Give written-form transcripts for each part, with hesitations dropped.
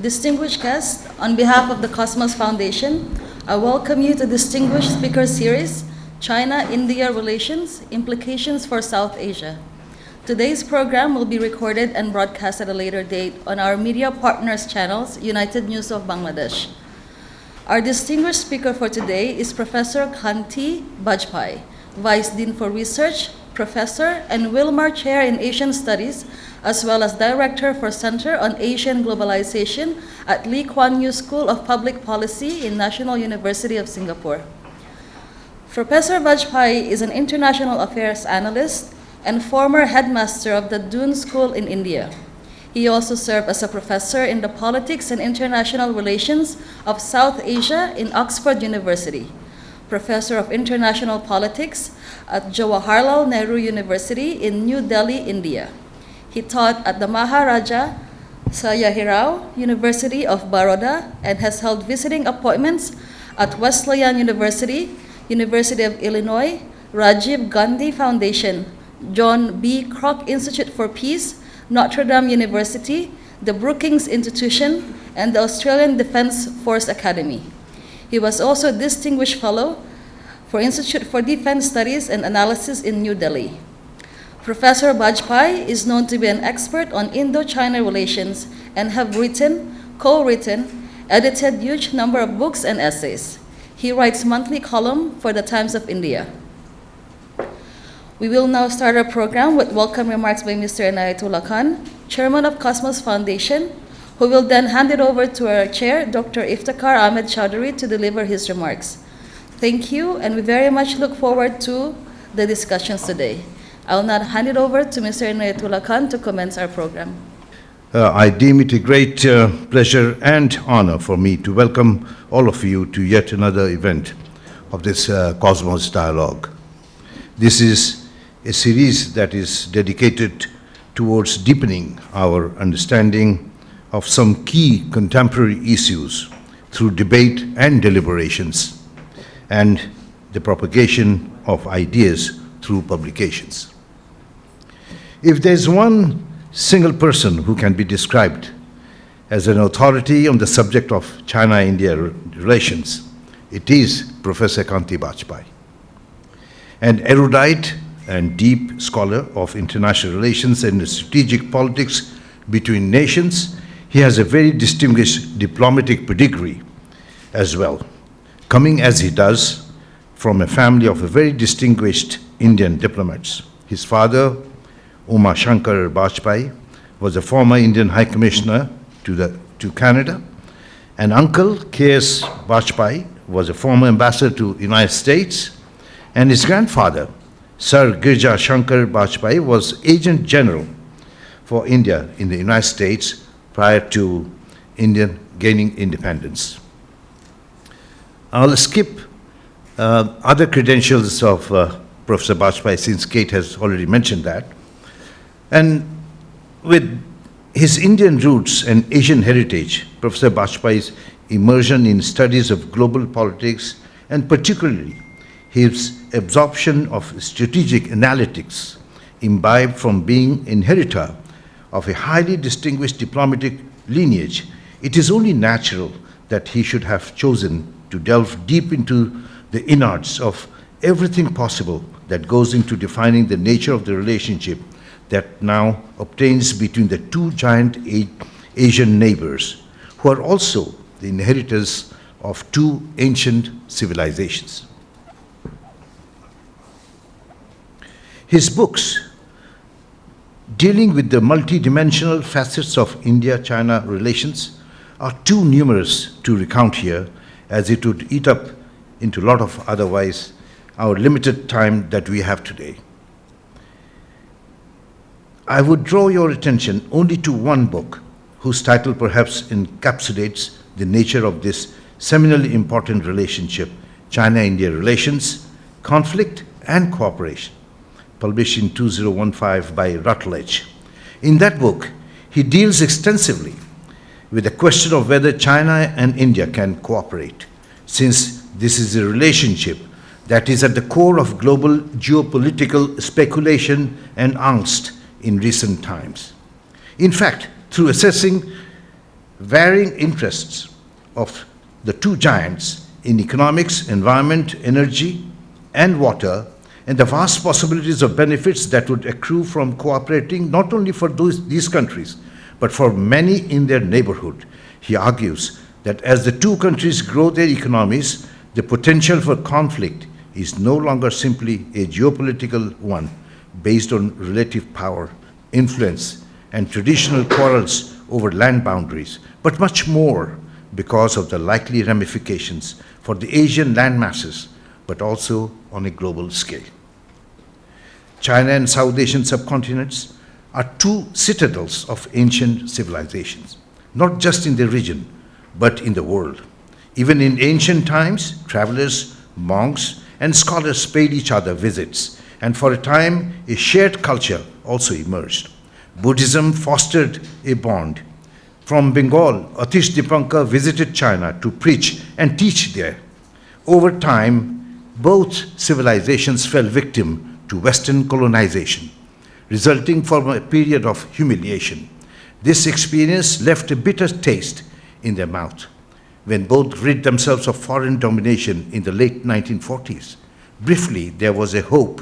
Distinguished guests, on behalf of the Cosmos Foundation, I welcome you to Distinguished Speaker Series, China-India Relations, Implications for South Asia. Today's program will be recorded and broadcast at a later date on our media partners channels, United News of Bangladesh. Our distinguished speaker for today is Professor Kanti Bajpai, Vice Dean for Research, Professor, and Wilmar Chair in Asian Studies, as well as Director for Center on Asian Globalization at Lee Kuan Yew School of Public Policy in National University of Singapore. Professor Bajpai is an international affairs analyst and former headmaster of the Doon School in India. He also served as a professor in the Politics and International Relations of South Asia in Oxford University, Professor of International Politics at Jawaharlal Nehru University in New Delhi, India. He taught at the Maharaja Sayajirao University of Baroda and has held visiting appointments at Wesleyan University, University of Illinois, Rajiv Gandhi Foundation, John B. Kroc Institute for Peace, Notre Dame University, the Brookings Institution, and the Australian Defence Force Academy. He was also a Distinguished Fellow for Institute for Defense Studies and Analysis in New Delhi. Professor Bajpai is known to be an expert on Indo-China relations and have written, co-written, edited huge number of books and essays. He writes monthly column for the Times of India. We will now start our program with welcome remarks by Mr. Inayatullah Khan, Chairman of Cosmos Foundation, who will then hand it over to our Chair, Dr. Iftikhar Ahmed Chowdhury, to deliver his remarks. Thank you, and we very much look forward to the discussions today. I will now hand it over to Mr. Inayatullah Khan to commence our program. I deem it a great pleasure and honor for me to welcome all of you to yet another event of this Cosmos Dialogue. This is a series that is dedicated towards deepening our understanding of some key contemporary issues through debate and deliberations, and the propagation of ideas through publications. If there's one single person who can be described as an authority on the subject of China-India relations, it is Professor Kanti Bajpai. An erudite and deep scholar of international relations and strategic politics between nations, he has a very distinguished diplomatic pedigree as well, coming as he does from a family of a very distinguished Indian diplomats. His father, Uma Shankar Bajpai, was a former Indian High Commissioner to Canada, and uncle, K.S. Bajpai, was a former ambassador to United States, and his grandfather, Sir Girja Shankar Bajpai, was Agent General for India in the United States prior to India gaining independence. I'll skip other credentials of Professor Bajpai, since Kate has already mentioned that. And with his Indian roots and Asian heritage, Professor Bajpai's immersion in studies of global politics, and particularly his absorption of strategic analytics, imbibed from being inheritor of a highly distinguished diplomatic lineage, it is only natural that he should have chosen to delve deep into the innards of everything possible that goes into defining the nature of the relationship that now obtains between the two giant Asian neighbors, who are also the inheritors of two ancient civilizations. His books, dealing with the multidimensional facets of India-China relations, are too numerous to recount here, as it would eat up into a lot of otherwise our limited time that we have today. I would draw your attention only to one book, whose title perhaps encapsulates the nature of this seminally important relationship, China-India Relations, Conflict and Cooperation, published in 2015 by Routledge. In that book, he deals extensively with the question of whether China and India can cooperate, since this is a relationship that is at the core of global geopolitical speculation and angst in recent times. In fact, through assessing varying interests of the two giants in economics, environment, energy, and water, and the vast possibilities of benefits that would accrue from cooperating not only for these countries, but for many in their neighborhood. He argues that as the two countries grow their economies, the potential for conflict is no longer simply a geopolitical one based on relative power, influence, and traditional quarrels over land boundaries, but much more because of the likely ramifications for the Asian land masses, but also on a global scale. China and South Asian subcontinents are two citadels of ancient civilizations, not just in the region, but in the world. Even in ancient times, travelers, monks, and scholars paid each other visits, and for a time, a shared culture also emerged. Buddhism fostered a bond. From Bengal, Atish Dipankar visited China to preach and teach there. Over time, both civilizations fell victim to Western colonization, resulting from a period of humiliation. This experience left a bitter taste in their mouth when both rid themselves of foreign domination in the late 1940s. Briefly, there was a hope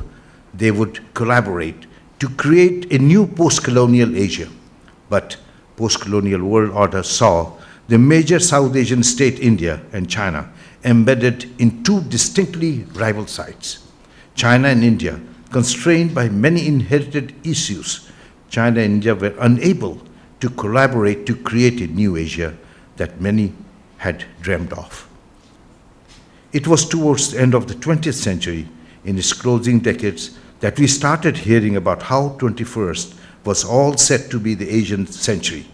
they would collaborate to create a new post-colonial Asia. But post-colonial world order saw the major South Asian state, India and China, embedded in two distinctly rival sides. China and India, constrained by many inherited issues, China and India were unable to collaborate to create a new Asia that many had dreamed of. It was towards the end of the 20th century, in its closing decades, that we started hearing about how 21st was all set to be the Asian century.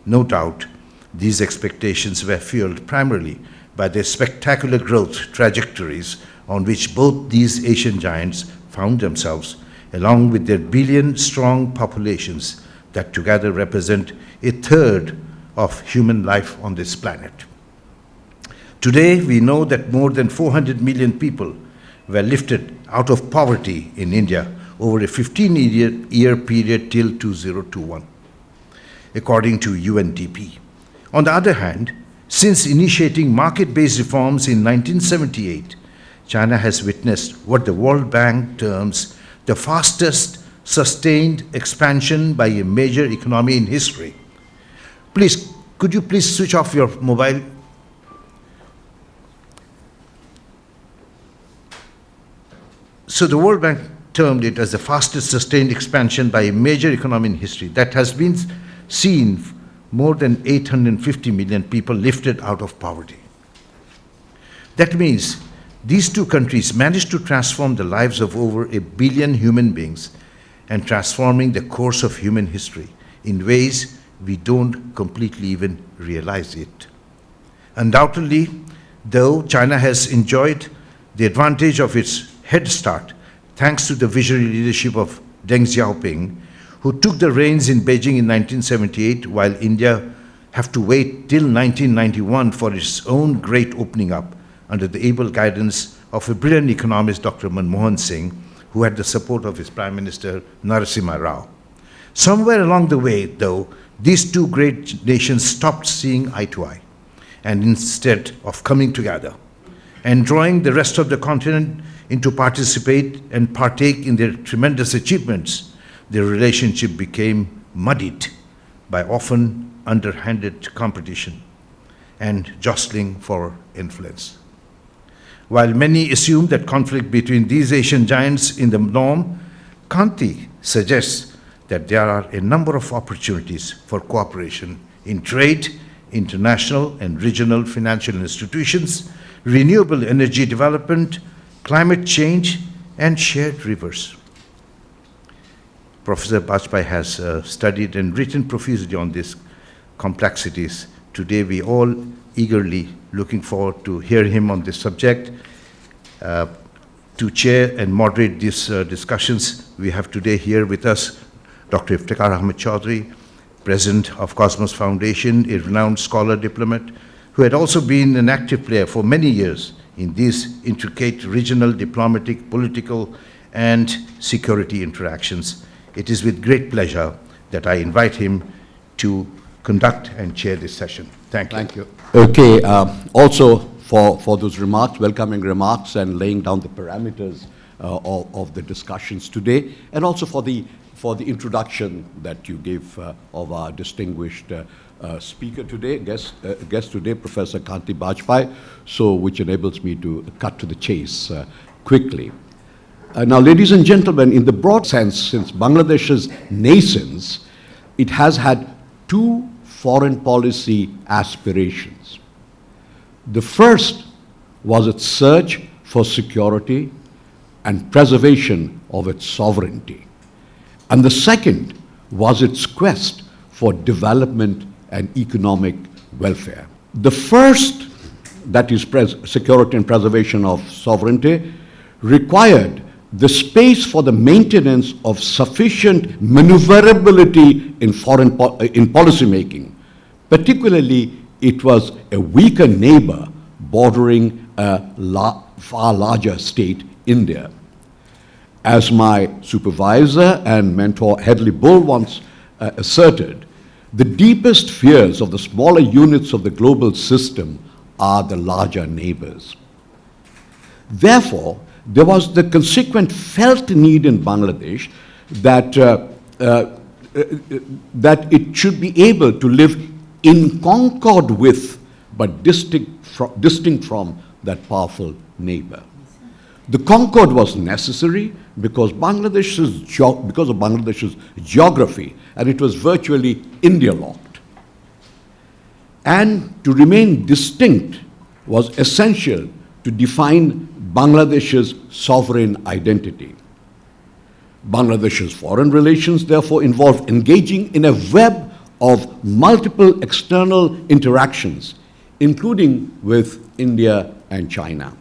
No doubt, these expectations were fueled primarily by the spectacular growth trajectories on which both these Asian giants found themselves, along with their billion-strong populations that together represent a third of human life on this planet. Today, we know that more than 400 million people were lifted out of poverty in India over a 15-year period till 2021, according to UNDP. On the other hand, since initiating market-based reforms in 1978, China has witnessed what the World Bank terms the fastest sustained expansion by a major economy in history. Please, could you please switch off your mobile? So the World Bank termed it as the fastest sustained expansion by a major economy in history that has been seen more than 850 million people lifted out of poverty. That means these two countries managed to transform the lives of over 1 billion human beings and transforming the course of human history in ways we don't completely even realize it. Undoubtedly, though, China has enjoyed the advantage of its head start thanks to the visionary leadership of Deng Xiaoping, who took the reins in Beijing in 1978, while India have to wait till 1991 for its own great opening up under the able guidance of a brilliant economist, Dr. Manmohan Singh, who had the support of his Prime Minister, Narasimha Rao. Somewhere along the way, though, these two great nations stopped seeing eye to eye, and instead of coming together and drawing the rest of the continent in to participate and partake in their tremendous achievements, their relationship became muddied by often underhanded competition and jostling for influence. While many assume that conflict between these Asian giants is the norm, Kanti suggests that there are a number of opportunities for cooperation in trade, international and regional financial institutions, renewable energy development, climate change, and shared rivers. Professor Bajpai has studied and written profusely on these complexities. Today, we all eagerly looking forward to hear him on this subject. To chair and moderate these discussions, we have today here with us Dr. Iftikhar Ahmed Chaudhry, President of Cosmos Foundation, a renowned scholar diplomat, who had also been an active player for many years in these intricate regional, diplomatic, political, and security interactions. It is with great pleasure that I invite him to conduct and chair this session. Thank you. Thank you. Okay, also for those remarks, welcoming remarks and laying down the parameters of the discussions today, and also for the introduction that you gave of our distinguished speaker today, guest today, Professor Kanti Bajpai, which enables me to cut to the chase quickly. Now, ladies and gentlemen, in the broad sense, since Bangladesh's nascence, it has had two foreign policy aspirations. The first was its search for security and preservation of its sovereignty. And the second was its quest for development and economic welfare. The first, that is security and preservation of sovereignty, required the space for the maintenance of sufficient maneuverability in policy making. Particularly, it was a weaker neighbor bordering a far larger state, India. As my supervisor and mentor Hedley Bull once asserted, the deepest fears of the smaller units of the global system are the larger neighbors. Therefore, there was the consequent felt need in Bangladesh that it should be able to live in concord with, but distinct from, that powerful neighbor. The concord was necessary because of Bangladesh's geography, and it was virtually India-locked. And to remain distinct was essential to define Bangladesh's sovereign identity. Bangladesh's foreign relations, therefore, involved engaging in a web of multiple external interactions, including with India and China.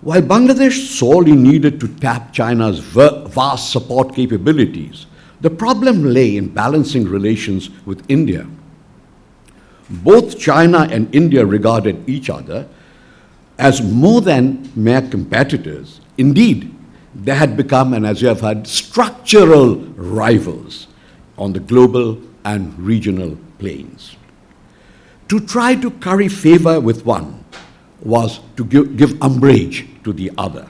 While Bangladesh sorely needed to tap China's vast support capabilities, the problem lay in balancing relations with India. Both China and India regarded each other as more than mere competitors. Indeed, they had become, and as you have heard, structural rivals on the global and regional planes. To try to curry favor with one was to give umbrage to the other.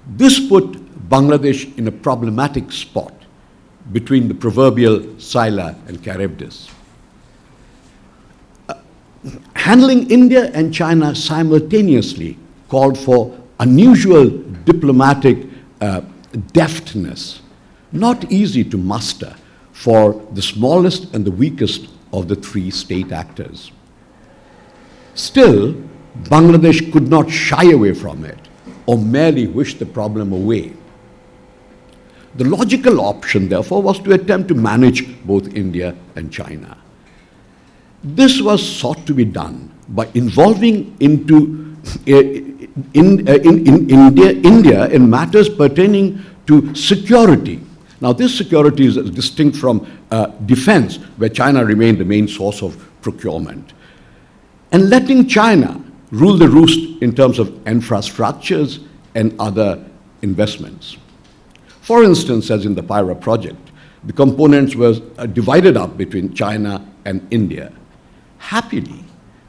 This put Bangladesh in a problematic spot between the proverbial Scylla and Charybdis. Handling India and China simultaneously called for unusual diplomatic deftness, not easy to muster for the smallest and the weakest of the three state actors. Still, Bangladesh could not shy away from it or merely wish the problem away. The logical option, therefore, was to attempt to manage both India and China. This was sought to be done by involving into India in matters pertaining to security. Now, this security is distinct from defense, where China remained the main source of procurement, and letting China rule the roost in terms of infrastructures and other investments. For instance, as in the Pyra project, the components were divided up between China and India. Happily,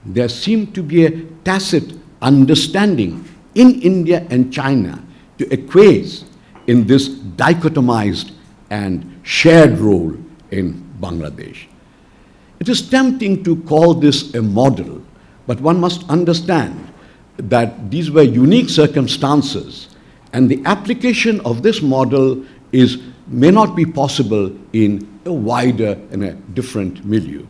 there seemed to be a tacit understanding in India and China to acquiesce in this dichotomized and shared role in Bangladesh. It is tempting to call this a model, but one must understand that these were unique circumstances, and the application of this model may not be possible in a wider and a different milieu.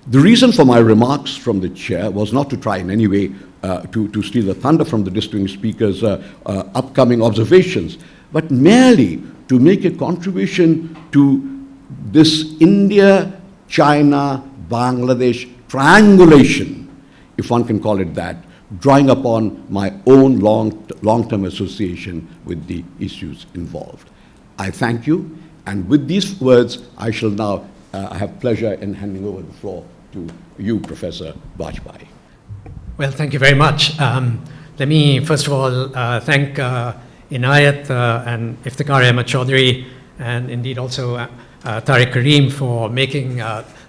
The reason for my remarks from the chair was not to try in any way to steal the thunder from the distinguished speaker's upcoming observations, but merely to make a contribution to this India-China-Bangladesh triangulation, if one can call it that, drawing upon my own long-term association with the issues involved. I thank you, and with these words, I shall now have pleasure in handing over the floor to you, Professor Bajpai. Well, thank you very much. Let me, first of all, thank Inayat and Iftikhar Ahmed Chaudhry, and indeed also Tariq Karim for making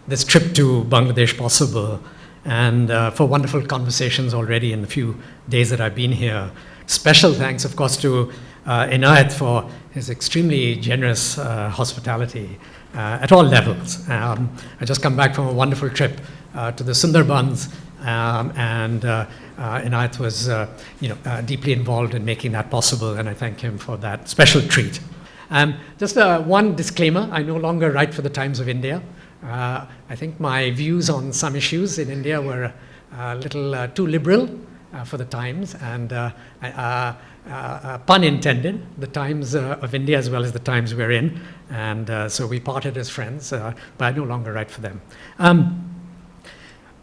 this trip to Bangladesh possible, and for wonderful conversations already in the few days that I've been here. Special thanks, of course, to Inayat for his extremely generous hospitality at all levels. I just come back from a wonderful trip to the Sundarbans, and Inayat was deeply involved in making that possible, and I thank him for that special treat. Just one disclaimer, I no longer write for the Times of India. I think my views on some issues in India were a little too liberal for the Times, and pun intended, the Times of India as well as the Times we're in, and so we parted as friends, but I no longer write for them.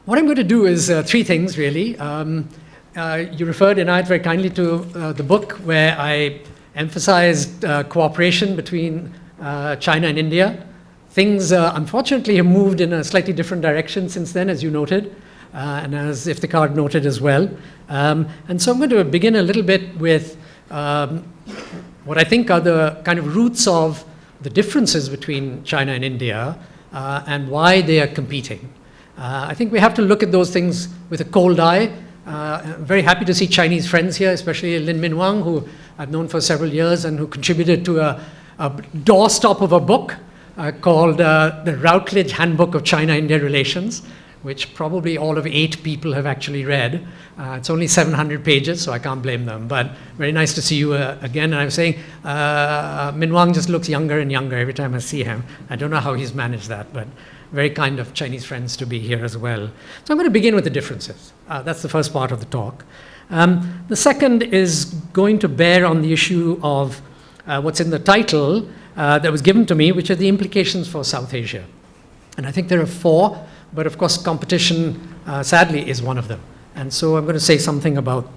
What I'm going to do is three things, really. You referred, Inayat, very kindly to the book where I emphasized cooperation between China and India. Things, unfortunately, have moved in a slightly different direction since then, as you noted, and as Iftikhar noted as well. And so I'm going to begin a little bit with what I think are the kind of roots of the differences between China and India and why they are competing. I think we have to look at those things with a cold eye. I'm very happy to see Chinese friends here, especially Lin Minwang, who I've known for several years and who contributed to a doorstop of a book called The Routledge Handbook of China-India Relations, which probably all of 8 people have actually read. It's only 700 pages, so I can't blame them. But very nice to see you again. And I'm saying Minwang just looks younger and younger every time I see him. I don't know how he's managed that, but very kind of Chinese friends to be here as well. So I'm going to begin with the differences. That's the first part of the talk. The second is going to bear on the issue of what's in the title that was given to me, which are the implications for South Asia. And I think there are 4, but of course competition, sadly, is one of them. And so I'm going to say something about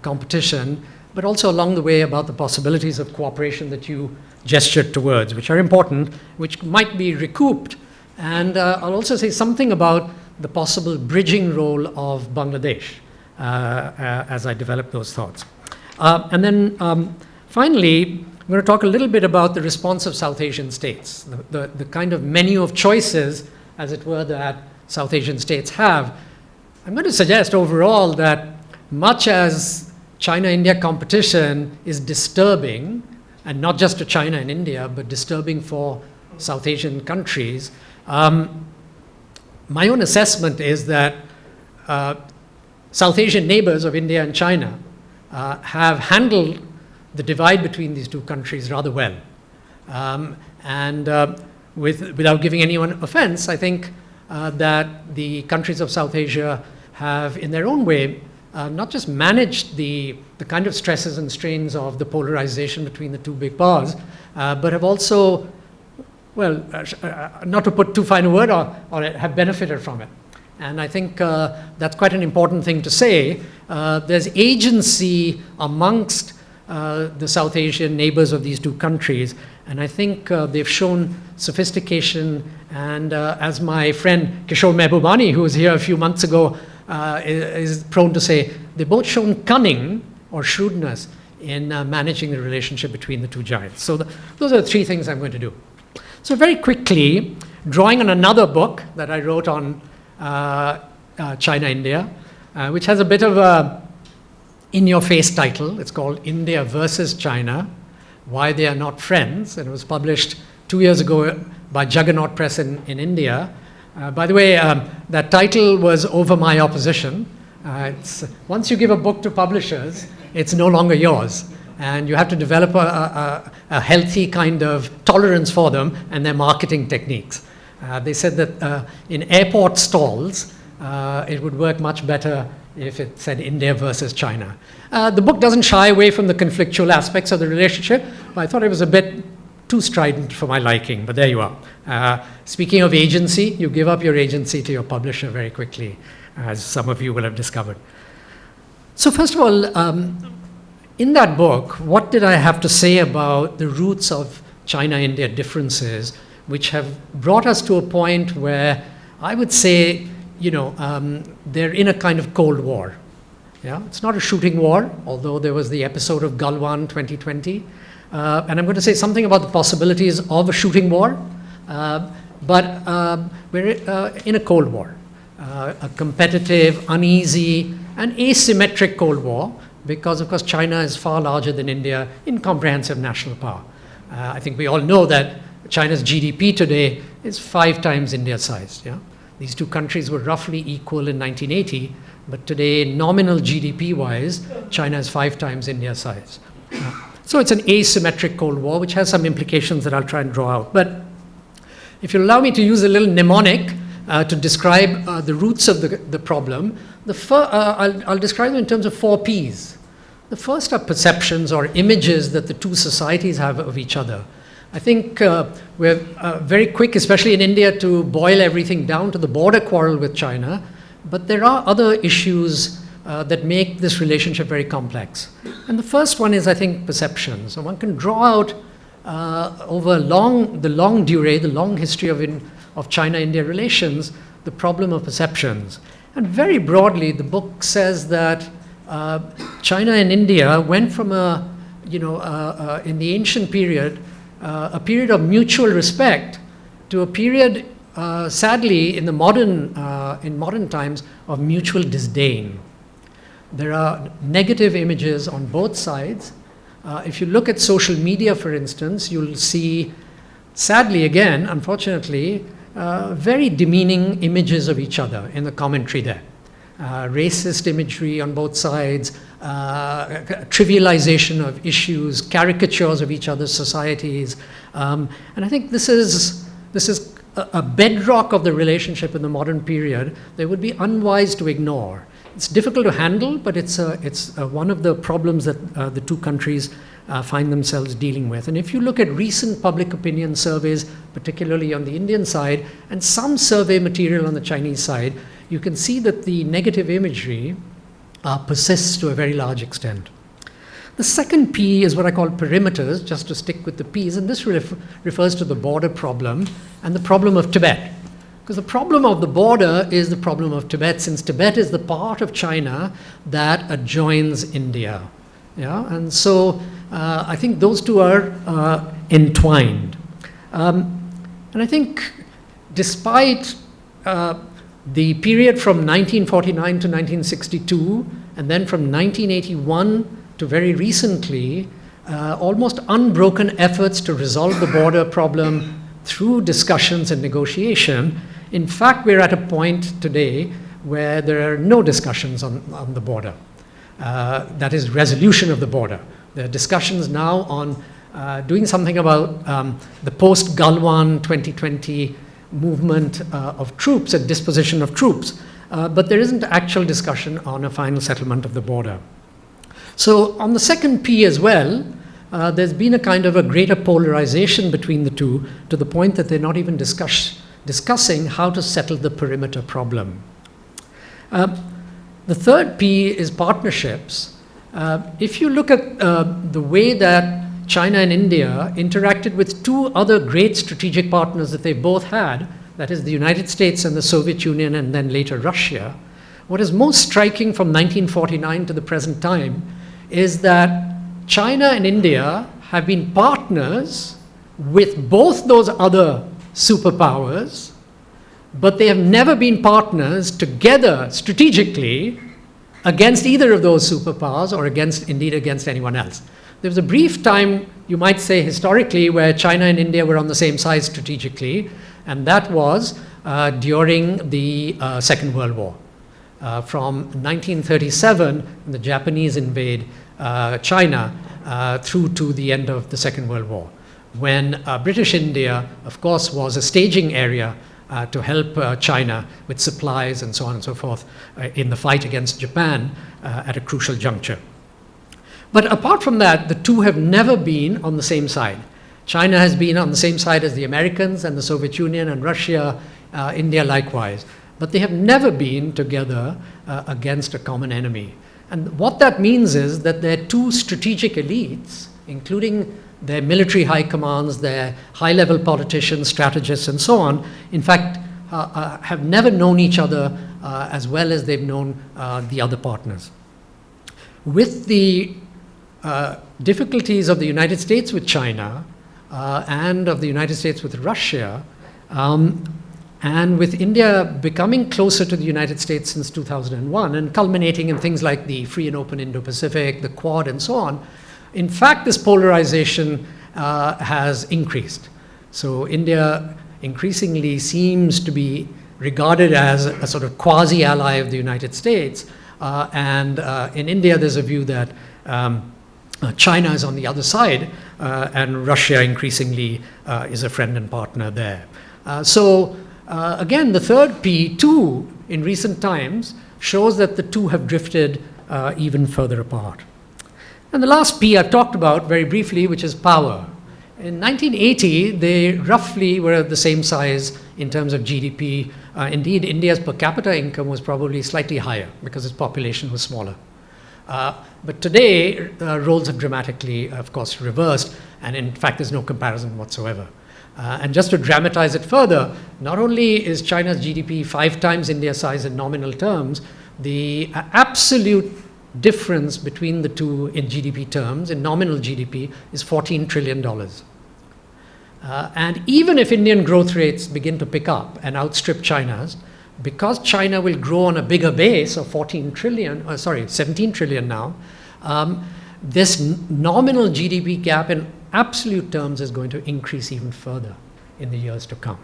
competition, but also along the way about the possibilities of cooperation that you gestured towards, which are important, which might be recouped. And I'll also say something about the possible bridging role of Bangladesh as I develop those thoughts. And then finally, I'm going to talk a little bit about the response of South Asian states, the kind of menu of choices, as it were, that South Asian states have. I'm going to suggest overall that much as China-India competition is disturbing, and not just to China and India, but disturbing for South Asian countries, my own assessment is that South Asian neighbors of India and China have handled the divide between these two countries rather well. Without giving anyone offense, I think that the countries of South Asia have, in their own way, not just managed the kind of stresses and strains of the polarization between the two big powers, but have also, well, not to put too fine a word, or have benefited from it. And I think that's quite an important thing to say. There's agency amongst the South Asian neighbors of these two countries, and I think they've shown sophistication, and as my friend Kishore Mehbubani, who was here a few months ago, is prone to say, they've both shown cunning or shrewdness in managing the relationship between the two giants. So those are the 3 things I'm going to do. So very quickly, drawing on another book that I wrote on China-India, which has a bit of a in-your-face title. It's called India versus China, Why They Are Not Friends, and it was published 2 years ago by Juggernaut Press in India. By the way, that title was over my opposition. Once you give a book to publishers, it's no longer yours. And you have to develop a healthy kind of tolerance for them and their marketing techniques. They said that in airport stalls, it would work much better if it said India versus China. The book doesn't shy away from the conflictual aspects of the relationship, but I thought it was a bit too strident for my liking, but there you are. Speaking of agency, you give up your agency to your publisher very quickly, as some of you will have discovered. So first of all, in that book, what did I have to say about the roots of China-India differences, which have brought us to a point where I would say, they're in a kind of Cold War. Yeah, it's not a shooting war, although there was the episode of Galwan 2020. And I'm going to say something about the possibilities of a shooting war, but we're in a Cold War, a competitive, uneasy, and asymmetric Cold War, because, of course, China is far larger than India in comprehensive national power. I think we all know that China's GDP today is 5 times India's size. Yeah? These two countries were roughly equal in 1980, but today, nominal GDP-wise, China is 5 times India's size. So it's an asymmetric Cold War, which has some implications that I'll try and draw out. But if you allow me to use a little mnemonic to describe the roots of the problem, I'll describe them in terms of 4 Ps. The first are perceptions or images that the two societies have of each other. I think we're very quick, especially in India, to boil everything down to the border quarrel with China, but there are other issues that make this relationship very complex. And the first one is, I think, perception. So one can draw out over the long history of China-India relations, the problem of perceptions. And very broadly, the book says that China and India went from in the ancient period, a period of mutual respect to a period, sadly, in modern times, of mutual disdain. There are negative images on both sides. If you look at social media, for instance, you'll see, sadly again, unfortunately, very demeaning images of each other in the commentary there. Racist imagery on both sides, trivialization of issues, caricatures of each other's societies. And I think this is a bedrock of the relationship in the modern period that would be unwise to ignore. It's difficult to handle, but it's one of the problems that the two countries find themselves dealing with. And if you look at recent public opinion surveys, particularly on the Indian side, and some survey material on the Chinese side, you can see that the negative imagery persists to a very large extent. The second P is what I call perimeters, just to stick with the Ps, and this refers to the border problem and the problem of Tibet. Because the problem of the border is the problem of Tibet, since Tibet is the part of China that adjoins India. Yeah? And so I think those two are entwined. And I think despite the period from 1949 to 1962, and then from 1981 to very recently, almost unbroken efforts to resolve the border problem through discussions and negotiation. In fact, we're at a point today where there are no discussions on the border. That is, resolution of the border. There are discussions now on doing something about the post-Galwan 2020 movement of troops and disposition of troops. But there isn't actual discussion on a final settlement of the border. So on the second P as well, there's been a kind of a greater polarization between the two, to the point that they're not even discussing how to settle the perimeter problem. The third P is partnerships. If you look at the way that China and India interacted with two other great strategic partners that they both had, that is the United States and the Soviet Union, and then later Russia, what is most striking from 1949 to the present time is that China and India have been partners with both those other superpowers, but they have never been partners together strategically against either of those superpowers or indeed against anyone else. There was a brief time, you might say historically, where China and India were on the same side strategically, and that was during the Second World War. From 1937, when the Japanese invade China, through to the end of the Second World War, when British India, of course, was a staging area to help China with supplies and so on and so forth in the fight against Japan at a crucial juncture. But apart from that, the two have never been on the same side. China has been on the same side as the Americans and the Soviet Union and Russia, India likewise. But they have never been together against a common enemy. And what that means is that their two strategic elites, including their military high commands, their high-level politicians, strategists, and so on, in fact, have never known each other as well as they've known the other partners. With the difficulties of the United States with China and of the United States with Russia, And with India becoming closer to the United States since 2001 and culminating in things like the free and open Indo-Pacific, the Quad, and so on, in fact, this polarization has increased. So India increasingly seems to be regarded as a sort of quasi-ally of the United States. And in India, there's a view that China is on the other side, and Russia increasingly is a friend and partner there. Again, the third P, too, in recent times, shows that the two have drifted even further apart. And the last P I've talked about very briefly, which is power. In 1980, they roughly were the same size in terms of GDP. Indeed, India's per capita income was probably slightly higher because its population was smaller. But today, roles have dramatically, of course, reversed, and in fact, there's no comparison whatsoever. And just to dramatize it further, not only is China's GDP 5 times India's size in nominal terms, the absolute difference between the two in GDP terms, in nominal GDP, is $14 trillion. And even if Indian growth rates begin to pick up and outstrip China's, because China will grow on a bigger base of 17 trillion now, this nominal GDP gap in absolute terms is going to increase even further in the years to come.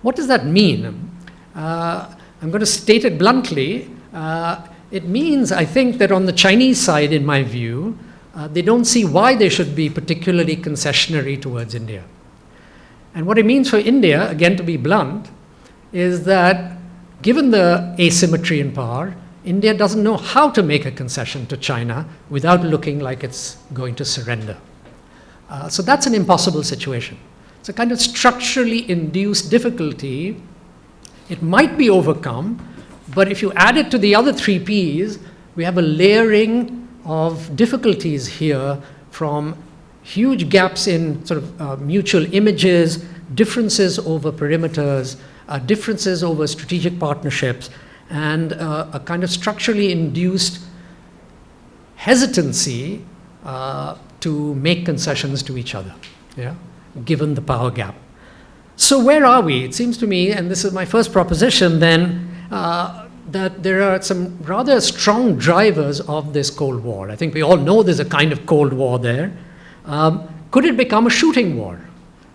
What does that mean? I'm going to state it bluntly. It means, I think, that on the Chinese side, in my view, they don't see why they should be particularly concessionary towards India. And what it means for India, again to be blunt, is that given the asymmetry in power, India doesn't know how to make a concession to China without looking like it's going to surrender. So that's an impossible situation. It's a kind of structurally induced difficulty. It might be overcome, but if you add it to the other 3 Ps, we have a layering of difficulties here from huge gaps in sort of mutual images, differences over perimeters, differences over strategic partnerships, and a kind of structurally induced hesitancy to make concessions to each other, given the power gap. So where are we? It seems to me, and this is my first proposition then, that there are some rather strong drivers of this Cold War. I think we all know there's a kind of Cold War there. Could it become a shooting war?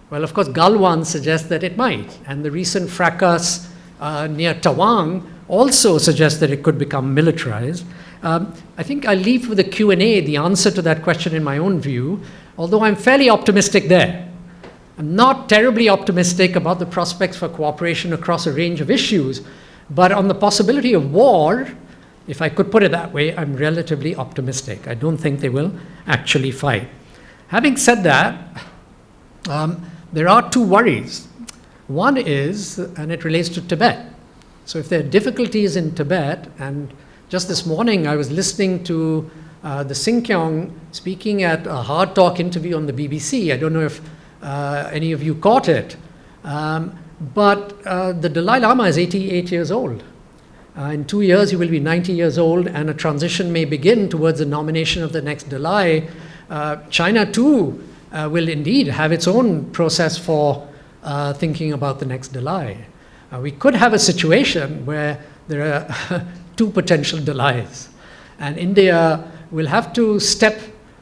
Well, of course, Galwan suggests that it might, and the recent fracas near Tawang also suggests that it could become militarized. I think I'll leave for the Q&A the answer to that question in my own view, although I'm fairly optimistic there. I'm not terribly optimistic about the prospects for cooperation across a range of issues, but on the possibility of war, if I could put it that way, I'm relatively optimistic. I don't think they will actually fight. Having said that, there are 2 worries. One is, and it relates to Tibet. So if there are difficulties in Tibet, and just this morning I was listening to the Sinkyong speaking at a Hard Talk interview on the BBC. I don't know if any of you caught it. But the Dalai Lama is 88 years old. In 2 years, he will be 90 years old, and a transition may begin towards the nomination of the next Dalai. China, too, will indeed have its own process for thinking about the next Dalai. We could have a situation where there are 2 potential Dalais, and India will have to step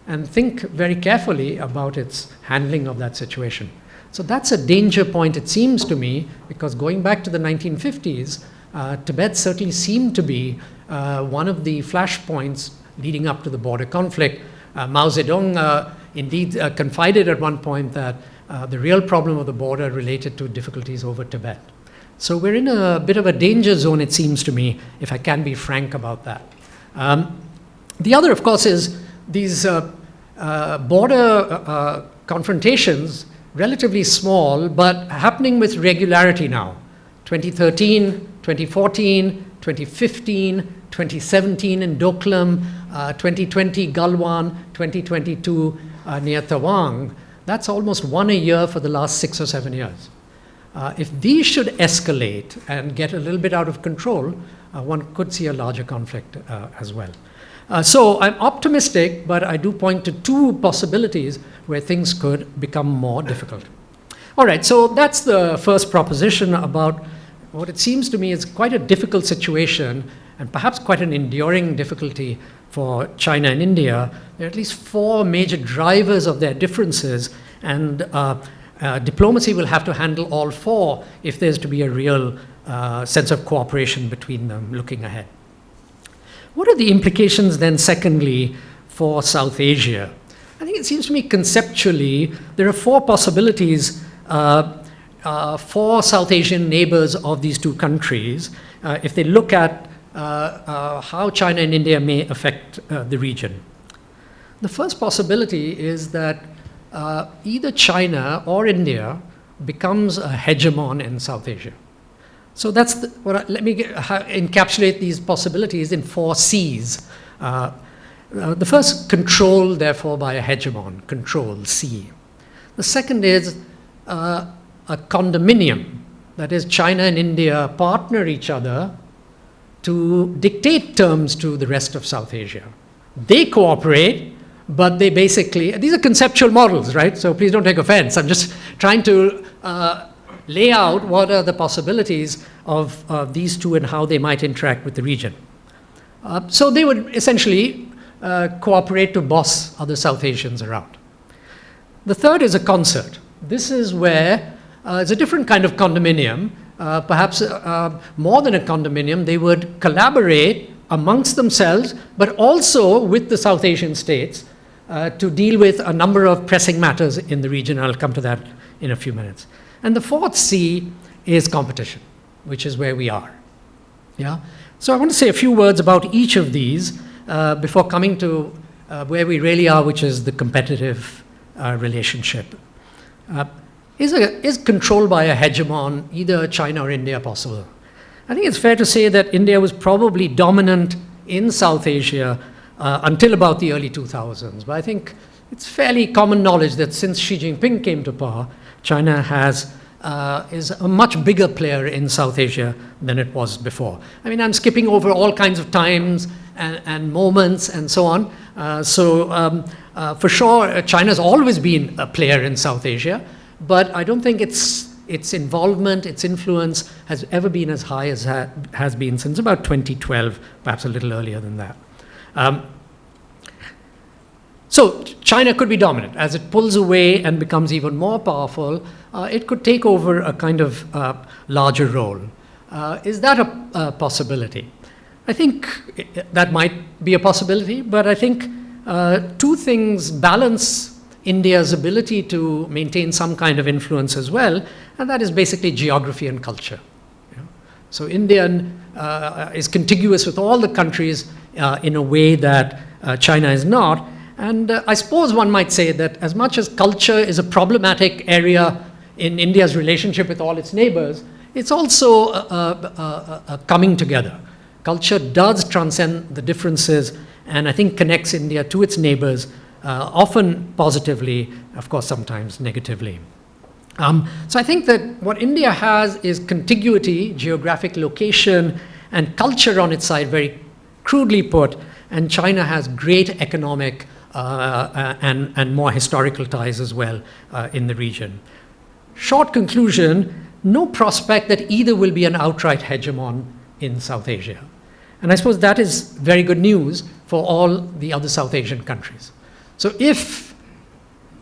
and think very carefully about its handling of that situation. So that's a danger point, it seems to me, because going back to the 1950s, Tibet certainly seemed to be one of the flashpoints leading up to the border conflict. Mao Zedong indeed confided at one point that the real problem of the border related to difficulties over Tibet. So we're in a bit of a danger zone, it seems to me, if I can be frank about that. The other, of course, is these border confrontations, relatively small, but happening with regularity now. 2013, 2014, 2015, 2017 in Doklam, 2020 Galwan, 2022 near Tawang. That's almost 1 a year for the last 6 or 7 years. If these should escalate and get a little bit out of control, one could see a larger conflict as well. So I'm optimistic, but I do point to 2 possibilities where things could become more difficult. All right, so that's the first proposition about what it seems to me is quite a difficult situation and perhaps quite an enduring difficulty for China and India. There are at least 4 major drivers of their differences, and diplomacy will have to handle all 4 if there's to be a real sense of cooperation between them looking ahead. What are the implications then, secondly, for South Asia? I think it seems to me conceptually there are 4 possibilities for South Asian neighbors of these 2 countries if they look at how China and India may affect the region. The first possibility is that either China or India becomes a hegemon in South Asia. So that's let me encapsulate these possibilities in 4 C's. The first, control, therefore, by a hegemon, control, C. The second is a condominium, that is, China and India partner each other to dictate terms to the rest of South Asia. They cooperate, but they basically, these are conceptual models, right? So please don't take offense. I'm just trying to lay out what are the possibilities of these 2 and how they might interact with the region. So they would essentially cooperate to boss other South Asians around. The third is a concert. This is where it's a different kind of condominium, perhaps more than a condominium. They would collaborate amongst themselves, but also with the South Asian states to deal with a number of pressing matters in the region. I'll come to that in a few minutes. And the 4th C is competition, which is where we are. Yeah. So I want to say a few words about each of these before coming to where we really are, which is the competitive relationship. Is control by a hegemon, either China or India, possible? I think it's fair to say that India was probably dominant in South Asia until about the early 2000s. But I think it's fairly common knowledge that since Xi Jinping came to power, China is a much bigger player in South Asia than it was before. I mean, I'm skipping over all kinds of times and moments and so on. For sure, China's always been a player in South Asia, but I don't think its involvement, its influence has ever been as high as has been since about 2012, perhaps a little earlier than that. So China could be dominant. As it pulls away and becomes even more powerful, it could take over a kind of larger role. Is that a possibility? I think that might be a possibility, but I think 2 things balance India's ability to maintain some kind of influence as well, and that is basically geography and culture. So India is contiguous with all the countries in a way that China is not. And I suppose one might say that as much as culture is a problematic area in India's relationship with all its neighbors, it's also a coming together. Culture does transcend the differences and I think connects India to its neighbors, often positively, of course, sometimes negatively. So I think that what India has is contiguity, geographic location, and culture on its side, very crudely put, and China has great economic and more historical ties as well in the region. Short conclusion, no prospect that either will be an outright hegemon in South Asia. And I suppose that is very good news for all the other South Asian countries. So if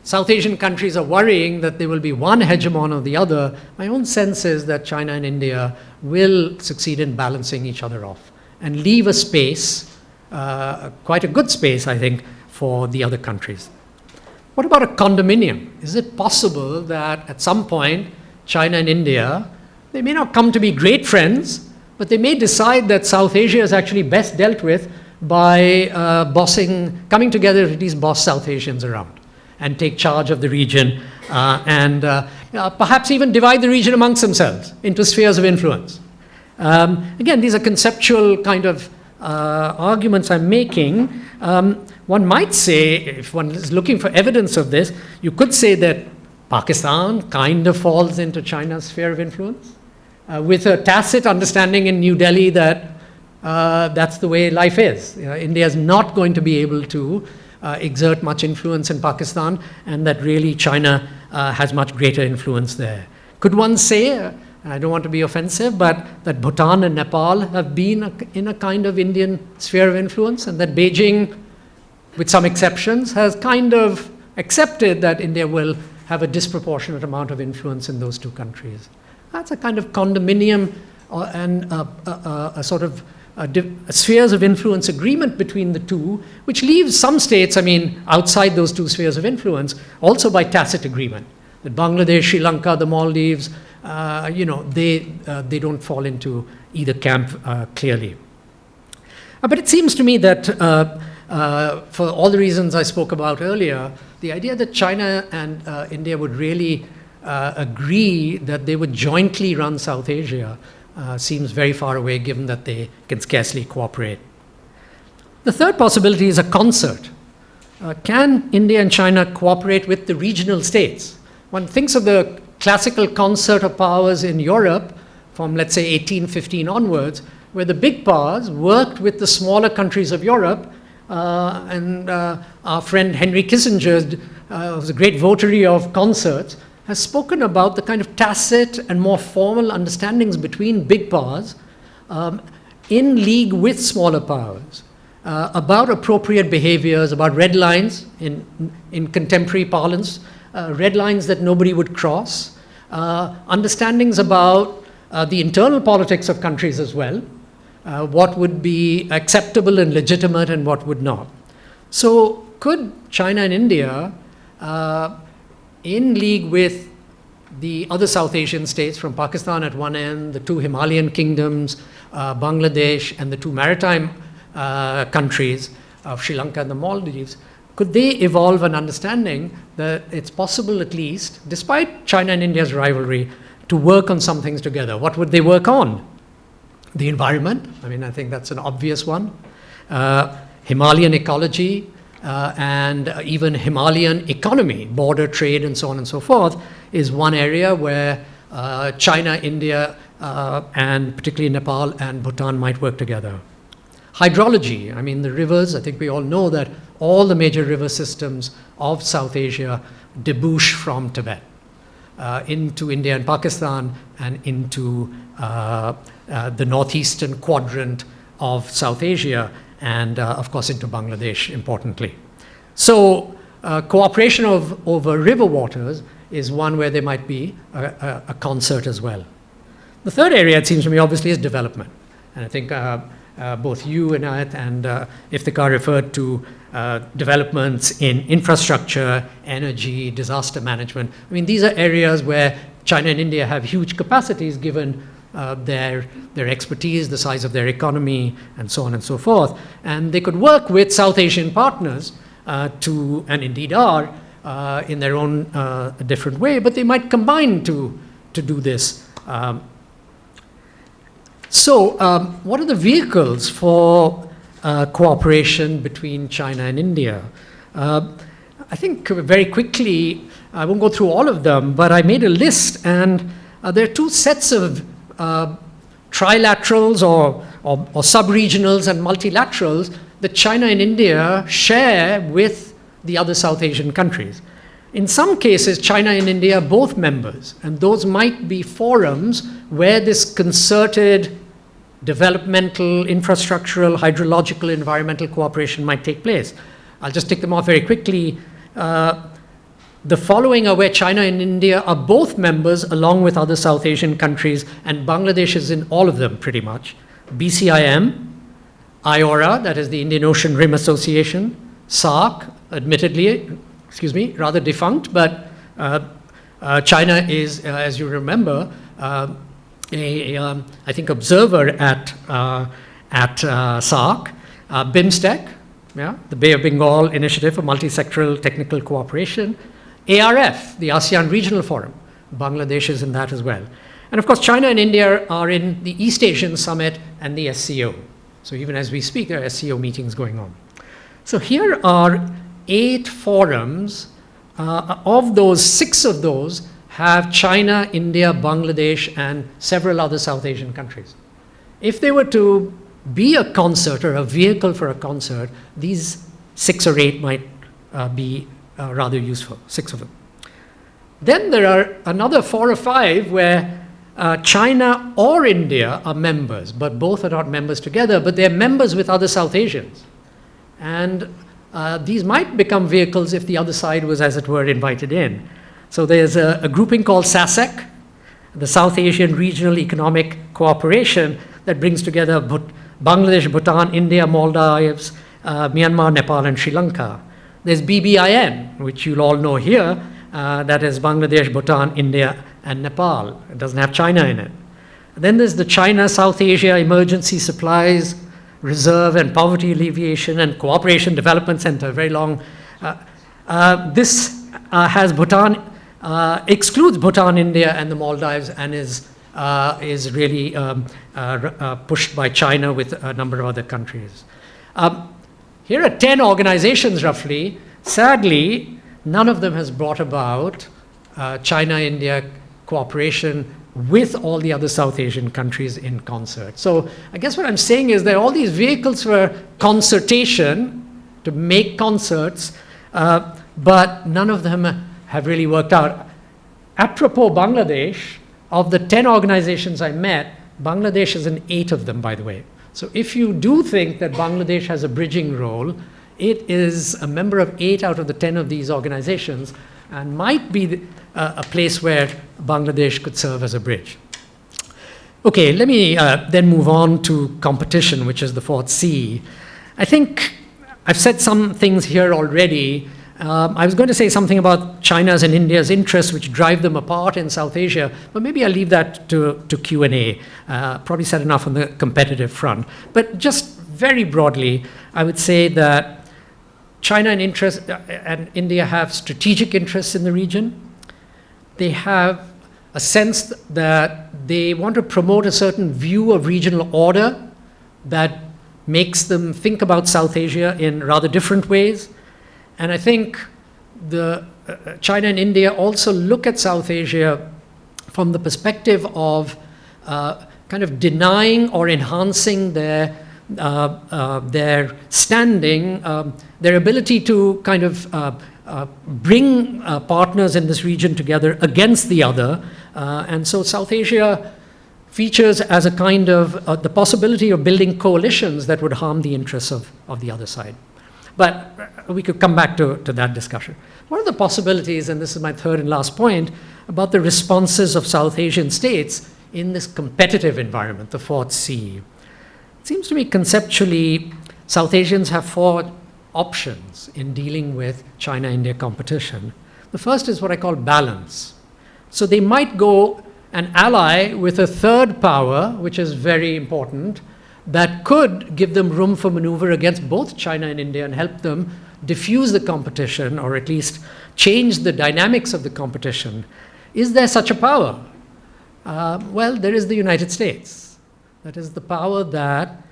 South Asian countries are worrying that there will be one hegemon or the other, my own sense is that China and India will succeed in balancing each other off and leave a space, quite a good space, I think, for the other countries. What about a condominium? Is it possible that at some point China and India, they may not come to be great friends, but they may decide that South Asia is actually best dealt with by coming together to at least boss South Asians around and take charge of the region and perhaps even divide the region amongst themselves into spheres of influence. Again, these are conceptual kind of arguments I'm making. One might say, if one is looking for evidence of this, you could say that Pakistan kind of falls into China's sphere of influence, with a tacit understanding in New Delhi that that's the way life is. India is not going to be able to exert much influence in Pakistan, and that really China has much greater influence there. Could one say, I don't want to be offensive, but that Bhutan and Nepal have been in a kind of Indian sphere of influence, and that Beijing, with some exceptions, has kind of accepted that India will have a disproportionate amount of influence in those two countries. That's a kind of condominium and a sort of spheres of influence agreement between the two, which leaves some states, outside those two spheres of influence, also by tacit agreement. That Bangladesh, Sri Lanka, the Maldives, they don't fall into either camp clearly. But it seems to me that for all the reasons I spoke about earlier, the idea that China and India would really agree that they would jointly run South Asia seems very far away, given that they can scarcely cooperate. The third possibility is a concert. Can India and China cooperate with the regional states? One thinks of the classical concert of powers in Europe from, let's say, 1815 onwards, where the big powers worked with the smaller countries of Europe. And our friend Henry Kissinger, who's a great votary of concerts, has spoken about the kind of tacit and more formal understandings between big powers in league with smaller powers about appropriate behaviors, about red lines in contemporary parlance, red lines that nobody would cross, understandings about the internal politics of countries as well, what would be acceptable and legitimate and what would not. So could China and India, in league with the other South Asian states, from Pakistan at one end, the two Himalayan kingdoms, Bangladesh, and the two maritime countries of Sri Lanka and the Maldives, could they evolve an understanding that it's possible, at least, despite China and India's rivalry, to work on some things together? What would they work on? The environment, I think that's an obvious one. Himalayan ecology, and even Himalayan economy, border trade, and so on and so forth, is one area where China, India, and particularly Nepal and Bhutan might work together. Hydrology, the rivers, I think we all know that all the major river systems of South Asia debouche from Tibet into India and Pakistan and into the northeastern quadrant of South Asia and, of course, into Bangladesh, importantly. So cooperation over river waters is one where there might be a concert as well. The third area, it seems to me, obviously, is development. And I think both you and I and Iftikhar referred to developments in infrastructure, energy, disaster management. These are areas where China and India have huge capacities given their expertise, the size of their economy, and so on and so forth. And they could work with South Asian partners to, and indeed are, in their own different way, but they might combine to do this. So what are the vehicles for cooperation between China and India? I think very quickly, I won't go through all of them, but I made a list, and there are two sets of trilaterals or sub-regionals and multilaterals that China and India share with the other South Asian countries. In some cases, China and India are both members, and those might be forums where this concerted developmental, infrastructural, hydrological, environmental cooperation might take place. I'll just tick them off very quickly. The following are where China and India are both members along with other South Asian countries, and Bangladesh is in all of them pretty much. BCIM, IORA, that is the Indian Ocean Rim Association, SAARC, admittedly, rather defunct, but China is, as you remember, I think, observer at SAARC, BIMSTEC, the Bay of Bengal Initiative for Multi-Sectoral Technical Cooperation, ARF, the ASEAN Regional Forum, Bangladesh is in that as well. And of course, China and India are in the East Asian Summit and the SCO. So even as we speak, there are SCO meetings going on. So here are 8 forums. Of those, 6 of those have China, India, Bangladesh, and several other South Asian countries. If they were to be a concert or a vehicle for a concert, these 6 or 8 might be rather useful, 6 of them. Then there are another 4 or 5 where China or India are members, but both are not members together, but they're members with other South Asians. And these might become vehicles if the other side was, as it were, invited in. So there's a grouping called SASEC, the South Asian Regional Economic Cooperation, that brings together Bangladesh, Bhutan, India, Maldives, Myanmar, Nepal, and Sri Lanka. There's BBIN, which you'll all know here, that is Bangladesh, Bhutan, India, and Nepal. It doesn't have China in it. Then there's the China South Asia Emergency Supplies Reserve and Poverty Alleviation and Cooperation Development Center, very long. This has Bhutan, excludes Bhutan, India, and the Maldives, and is really pushed by China with a number of other countries. Here are 10 organizations roughly. Sadly, none of them has brought about China-India cooperation with all the other South Asian countries in concert. So I guess what I'm saying is there are all these vehicles for concertation to make concerts, but none of them have really worked out. Apropos Bangladesh, of the 10 organizations I met, Bangladesh is in 8 of them, by the way. So if you do think that Bangladesh has a bridging role, it is a member of 8 out of the 10 of these organizations and might be a place where Bangladesh could serve as a bridge. Okay, let me then move on to competition, which is the 4th C. I think I've said some things here already. I was going to say something about China's and India's interests, which drive them apart in South Asia, but maybe I'll leave that to Q&A. Probably said enough on the competitive front. But just very broadly, I would say that China and India have strategic interests in the region. They have a sense that they want to promote a certain view of regional order that makes them think about South Asia in rather different ways. And I think China and India also look at South Asia from the perspective of kind of denying or enhancing their standing, their ability to kind of bring partners in this region together against the other. And so South Asia features as a kind of the possibility of building coalitions that would harm the interests of the other side. But we could come back to that discussion. What are the possibilities, and this is my third and last point, about the responses of South Asian states in this competitive environment, the 4th C? It seems to me conceptually, South Asians have 4 options in dealing with China-India competition. The first is what I call balance. So they might go and ally with a third power, which is very important, that could give them room for maneuver against both China and India and help them diffuse the competition, or at least change the dynamics of the competition. Is there such a power? Well, there is the United States. That is the power that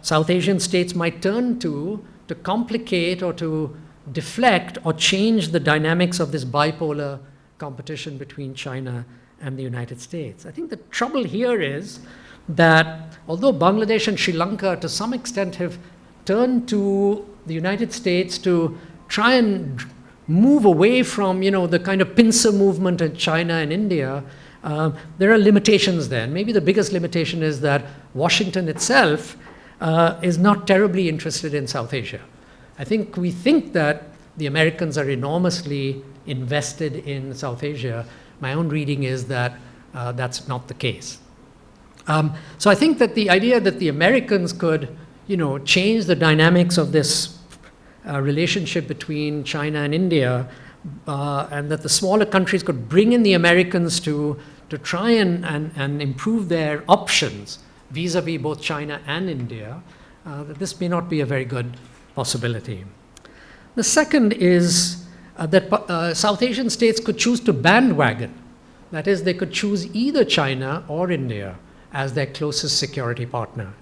South Asian states might turn to complicate or to deflect or change the dynamics of this bipolar competition between China and the United States. I think the trouble here is that although Bangladesh and Sri Lanka to some extent have turned to the United States to try and move away from, the kind of pincer movement in China and India, there are limitations there. And maybe the biggest limitation is that Washington itself is not terribly interested in South Asia. I think we think that the Americans are enormously invested in South Asia. My own reading is that that's not the case. So I think that the idea that the Americans could, change the dynamics of this relationship between China and India, and that the smaller countries could bring in the Americans to try and improve their options vis-a-vis both China and India, that this may not be a very good possibility. The second is that South Asian states could choose to bandwagon. That is, they could choose either China or India as their closest security partner.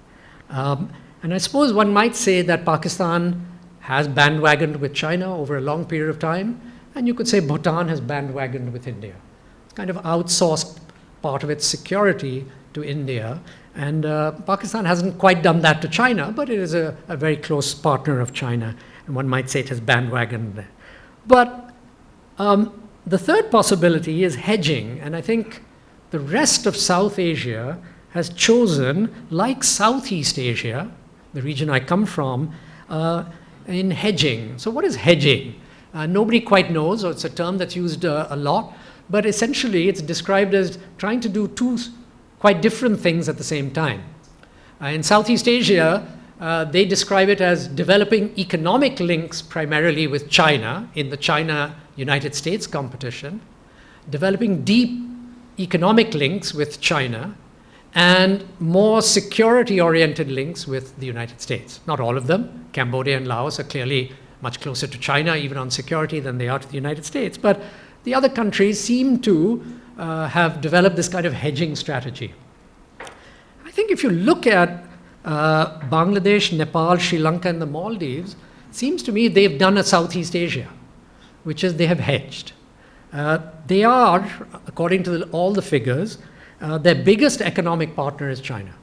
And I suppose one might say that Pakistan has bandwagoned with China over a long period of time, and you could say Bhutan has bandwagoned with India. It's kind of outsourced part of its security to India, and Pakistan hasn't quite done that to China, but it is a very close partner of China, and one might say it has bandwagoned there. But The third possibility is hedging, and I think the rest of South Asia has chosen, like Southeast Asia, the region I come from, in hedging. So what is hedging? Nobody quite knows, or it's a term that's used a lot, but essentially it's described as trying to do two quite different things at the same time. In Southeast Asia, they describe it as developing economic links primarily with China in the China-United States competition, developing deep economic links with China, and more security-oriented links with the United States. Not all of them. Cambodia and Laos are clearly much closer to China, even on security, than they are to the United States. But the other countries seem to have developed this kind of hedging strategy. I think if you look at Bangladesh, Nepal, Sri Lanka, and the Maldives, it seems to me they've done a Southeast Asia, which is they have hedged. They are, according to all the figures, their biggest economic partner is China.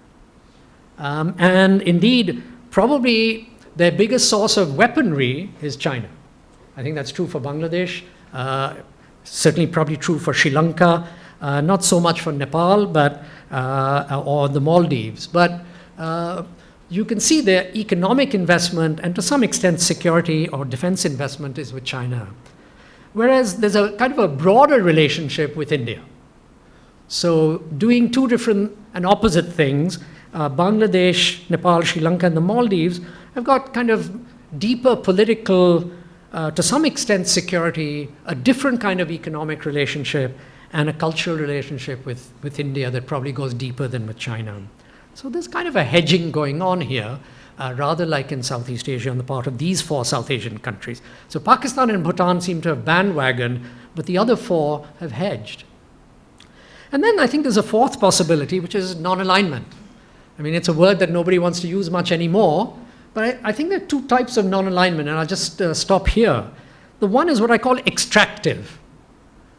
And indeed, probably their biggest source of weaponry is China. I think that's true for Bangladesh, certainly probably true for Sri Lanka, not so much for Nepal, but or the Maldives. But you can see their economic investment and to some extent security or defense investment is with China. Whereas there's a kind of a broader relationship with India. So doing two different and opposite things, Bangladesh, Nepal, Sri Lanka, and the Maldives have got kind of deeper political, to some extent security, a different kind of economic relationship, and a cultural relationship with India that probably goes deeper than with China. So there's kind of a hedging going on here, rather like in Southeast Asia on the part of these four South Asian countries. So Pakistan and Bhutan seem to have bandwagoned, but the other four have hedged. And then I think there's a fourth possibility, which is non-alignment. I mean, it's a word that nobody wants to use much anymore, but I think there are two types of non-alignment, and I'll just stop here. The one is what I call extractive.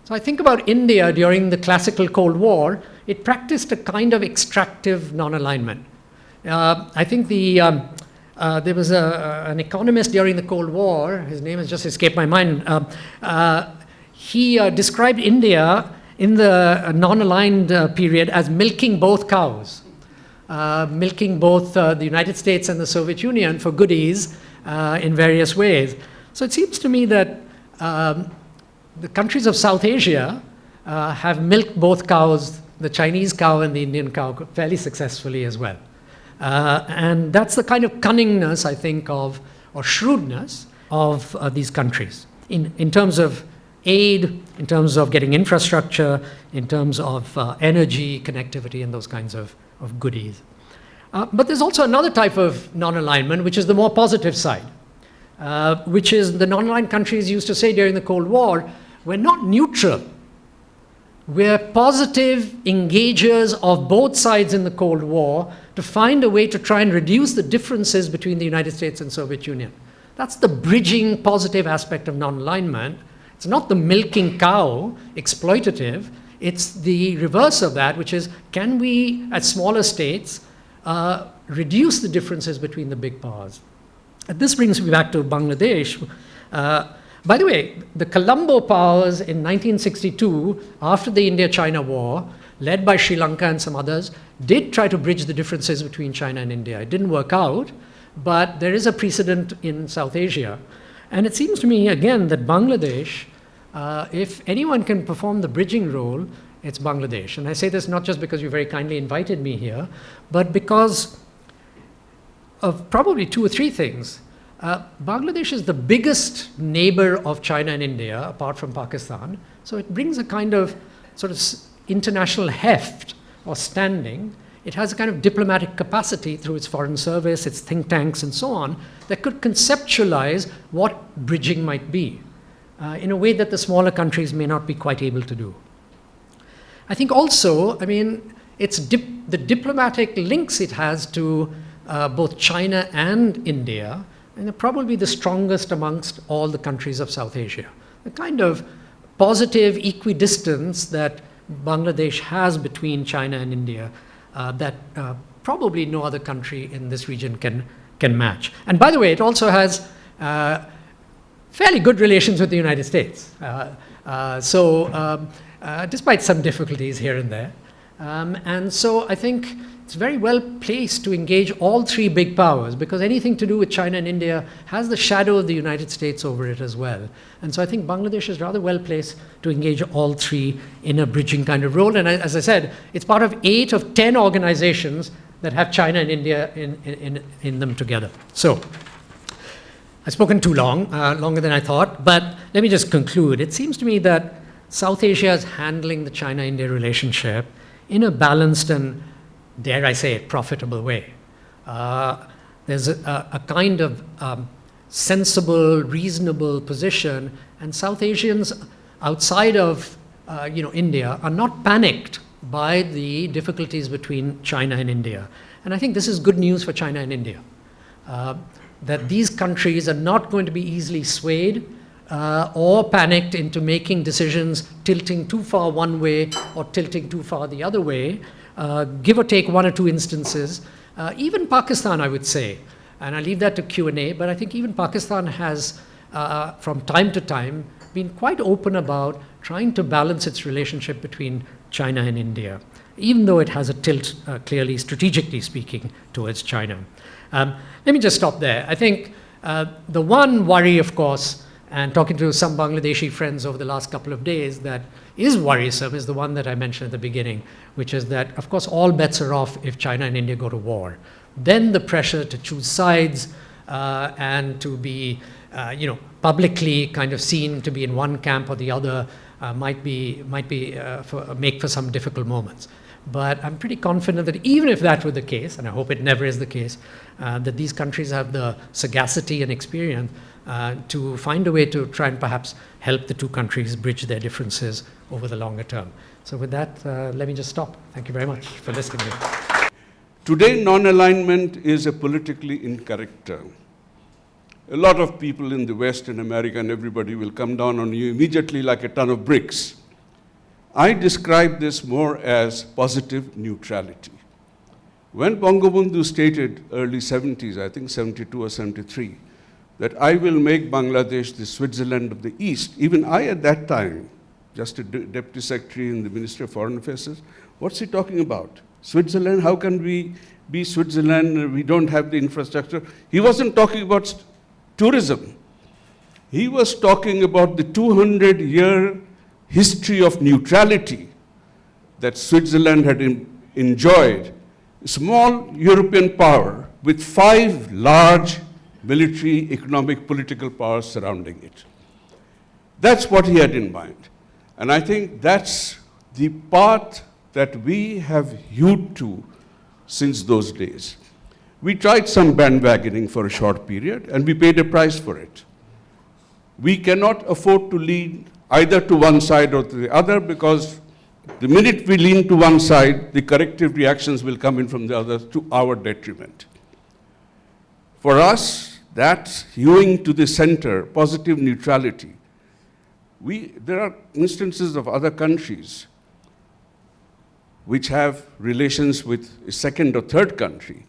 So I think about India during the classical Cold War. It practiced a kind of extractive non-alignment. I think there was an economist during the Cold War, his name has just escaped my mind, he described India in the non-aligned period as milking both cows, milking both the United States and the Soviet Union for goodies in various ways. So it seems to me that the countries of South Asia have milked both cows, the Chinese cow and the Indian cow, fairly successfully as well. And that's the kind of cunningness, I think, or shrewdness of these countries in terms of aid, in terms of getting infrastructure, in terms of energy, connectivity, and those kinds of goodies. But there's also another type of non-alignment, which is the more positive side, which is the non-aligned countries used to say during the Cold War, we're not neutral. We're positive engagers of both sides in the Cold War to find a way to try and reduce the differences between the United States and Soviet Union. That's the bridging positive aspect of non-alignment. It's not the milking cow, exploitative. It's the reverse of that, which is, can we, as smaller states, reduce the differences between the big powers? And this brings me back to Bangladesh. By the way, the Colombo powers in 1962, after the India-China war, led by Sri Lanka and some others, did try to bridge the differences between China and India. It didn't work out, but there is a precedent in South Asia. And it seems to me, again, that Bangladesh, if anyone can perform the bridging role, it's Bangladesh. And I say this not just because you very kindly invited me here, but because of probably two or three things. Bangladesh is the biggest neighbor of China and India, apart from Pakistan. So it brings a kind of sort of international heft or standing. It has a kind of diplomatic capacity through its foreign service, its think tanks, and so on, that could conceptualize what bridging might be in a way that the smaller countries may not be quite able to do. I think also, I mean, it's the diplomatic links it has to both China and India, and they're probably the strongest amongst all the countries of South Asia. The kind of positive equidistance that Bangladesh has between China and India that probably no other country in this region can match. And by the way, it also has fairly good relations with the United States. Despite some difficulties here and there. And so I think it's very well placed to engage all three big powers, because anything to do with China and India has the shadow of the United States over it as well. And so I think Bangladesh is rather well placed to engage all three in a bridging kind of role. And as I said, it's part of 8 of 10 organizations that have China and India in them together. So I've spoken too long, longer than I thought, but let me just conclude. It seems to me that South Asia is handling the China-India relationship in a balanced and, dare I say it, profitable way. There's a kind of sensible, reasonable position, and South Asians outside of India are not panicked by the difficulties between China and India. And I think this is good news for China and India, that these countries are not going to be easily swayed or panicked into making decisions tilting too far one way or tilting too far the other way, give or take 1 or 2 instances. Even Pakistan, I would say, and I leave that to Q&A, but I think even Pakistan has, from time to time, been quite open about trying to balance its relationship between China and India, even though it has a tilt, clearly, strategically speaking, towards China. Let me just stop there. I think the one worry, of course, and talking to some Bangladeshi friends over the last couple of days, that is worrisome is the one that I mentioned at the beginning, which is that, of course, all bets are off if China and India go to war. Then the pressure to choose sides and to be, publicly kind of seen to be in one camp or the other might make for some difficult moments. But I'm pretty confident that even if that were the case, and I hope it never is the case, that these countries have the sagacity and experience to find a way to try and perhaps help the two countries bridge their differences over the longer term. So with that, let me just stop. Thank you very much for listening to me. Today, non-alignment is a politically incorrect term. A lot of people in the West and America and everybody will come down on you immediately like a ton of bricks. I describe this more as positive neutrality. When Bangabandhu stated early 70s, I think 72 or 73, that I will make Bangladesh the Switzerland of the East, even I at that time, just a deputy secretary in the Ministry of Foreign Affairs, what's he talking about? Switzerland, how can we be Switzerland? We don't have the infrastructure. He wasn't talking about tourism. He was talking about the 200-year history of neutrality that Switzerland had enjoyed. A small European power with 5 large military, economic, political powers surrounding it. That's what he had in mind. And I think that's the path that we have hewed to since those days. We tried some bandwagoning for a short period, and we paid a price for it. We cannot afford to lean either to one side or to the other, because the minute we lean to one side, the corrective reactions will come in from the other to our detriment. For us, that's hewing to the center, positive neutrality. There are instances of other countries which have relations with a second or third country,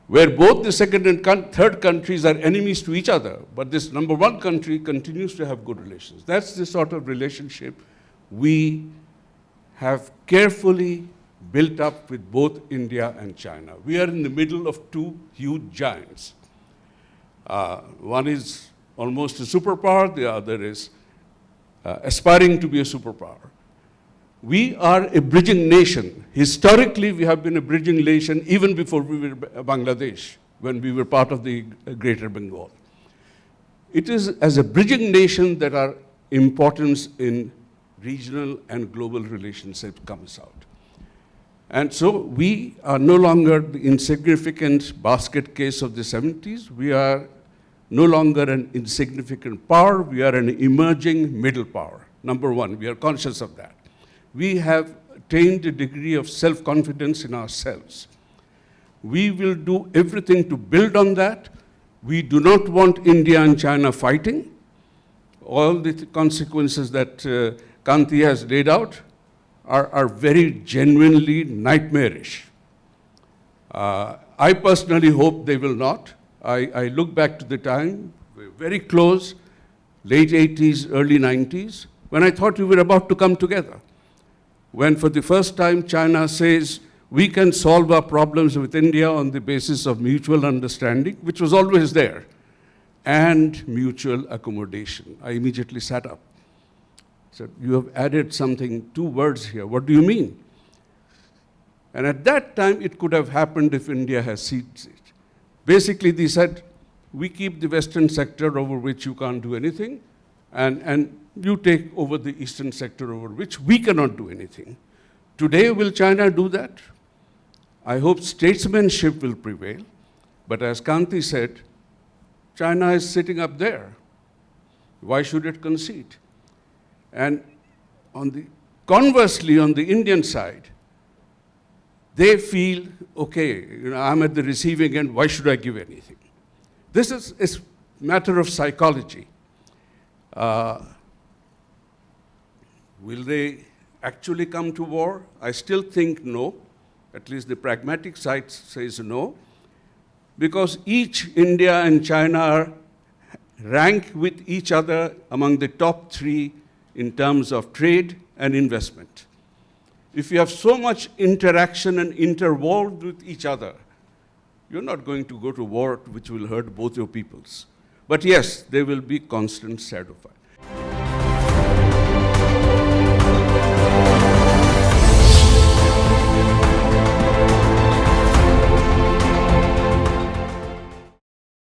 where both the second and third countries are enemies to each other, but this number one country continues to have good relations. That's the sort of relationship we have carefully built up with both India and China. We are in the middle of 2 huge giants. One is almost a superpower, the other is aspiring to be a superpower. We are a bridging nation. Historically, we have been a bridging nation even before we were Bangladesh, when we were part of the Greater Bengal. It is as a bridging nation that our importance in regional and global relationship comes out. And so we are no longer the insignificant basket case of the 70s. We are no longer an insignificant power. We are an emerging middle power. Number one, we are conscious of that. We have attained a degree of self-confidence in ourselves. We will do everything to build on that. We do not want India and China fighting. All the consequences that Kanti has laid out are very genuinely nightmarish. I personally hope they will not. I look back to the time, we're very close, late 80s, early 90s, when I thought we were about to come together. When for the first time China says, we can solve our problems with India on the basis of mutual understanding, which was always there, and mutual accommodation. I immediately sat up. Said, you have added something, 2 words here. What do you mean? And at that time, it could have happened if India has seized it. Basically, they said, we keep the western sector over which you can't do anything, and you take over the eastern sector over which we cannot do anything. Today, will China do that? I hope statesmanship will prevail. But as Kanti said, China is sitting up there. Why should it concede? And conversely, on the Indian side, they feel, okay, I'm at the receiving end, why should I give anything? This is a matter of psychology. Will they actually come to war? I still think no. At least the pragmatic side says no. Because each India and China rank with each other among the top 3 in terms of trade and investment. If you have so much interaction and interwove with each other, you're not going to go to war which will hurt both your peoples. But yes, there will be constant shadow fight.